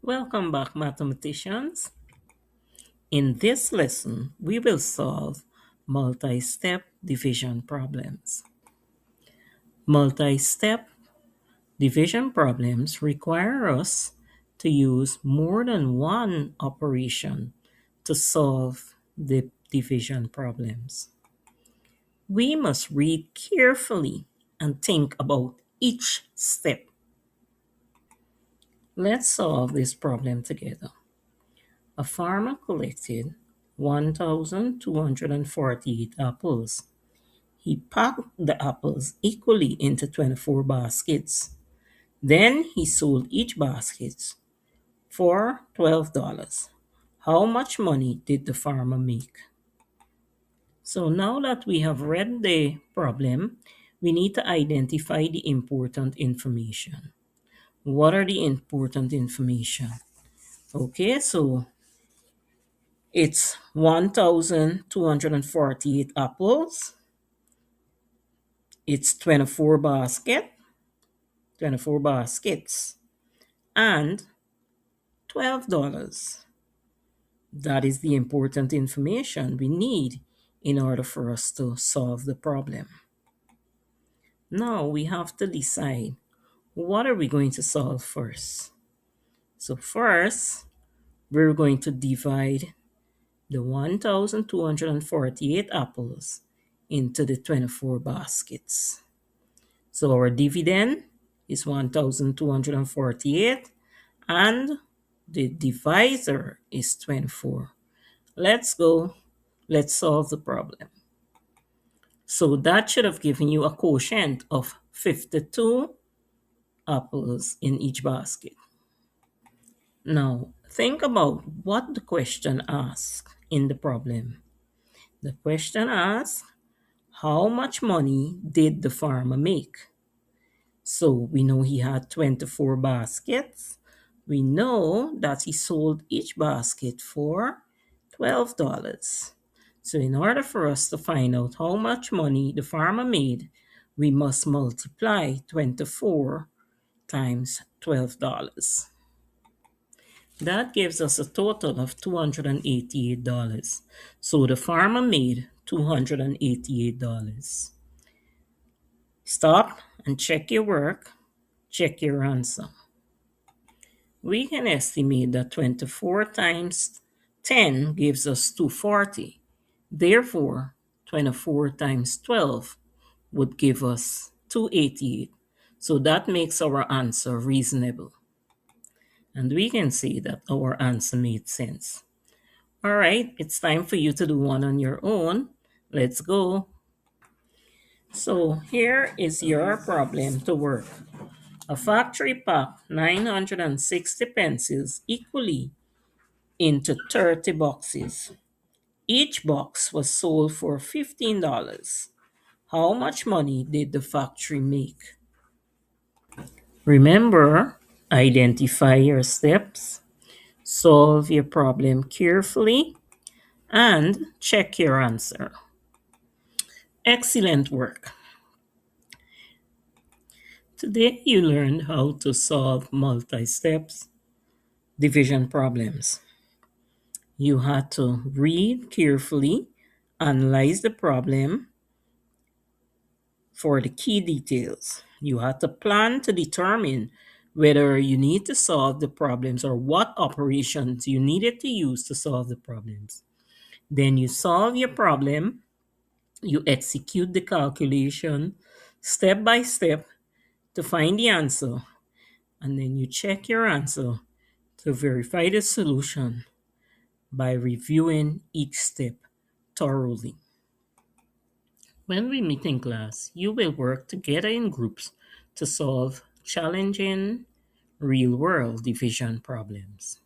Welcome back, mathematicians. In this lesson, we will solve multi-step division problems. Multi-step division problems require us to use more than one operation to solve the division problems. We must read carefully and think about each step. Let's solve this problem together. A farmer collected 1,248 apples. He packed the apples equally into 24 baskets. Then he sold each basket for $12. How much money did the farmer make? So now that we have read the problem, we need to identify the important information. What are the important information? Okay, so it's 1,248 apples. It's 24 baskets, and $12. That is the important information we need in order for us to solve the problem. Now we have to decide what are we going to solve first. So first, we're going to divide the 1,248 apples into the 24 baskets. So our dividend is 1,248 and the divisor is 24. Let's go. Let's solve the problem. So that should have given you a quotient of 52 apples in each basket. Now, think about what the question asks in the problem. The question asks, how much money did the farmer make? So we know he had 24 baskets. We know that he sold each basket for $12. So in order for us to find out how much money the farmer made, we must multiply 24 times $12. That gives us a total of $288. So the farmer made $288. Stop and check your work. Check your answer. We can estimate that 24 times 10 gives us 240. Therefore, 24 times 12 would give us 288. So that makes our answer reasonable. And we can see that our answer made sense. All right, it's time for you to do one on your own. Let's go. So here is your problem to work. A factory packed 960 pencils equally into 30 boxes. Each box was sold for $15. How much money did the factory make? Remember, identify your steps, solve your problem carefully, and check your answer. Excellent work. Today you learned how to solve multi-steps division problems. You had to read carefully, analyze the problem for the key details. You had to plan to determine whether you need to solve the problems or what operations you needed to use to solve the problems. Then you solve your problem, you execute the calculation step by step to find the answer, and then you check your answer to verify the solution by reviewing each step thoroughly. When we meet in class, you will work together in groups to solve challenging real world division problems.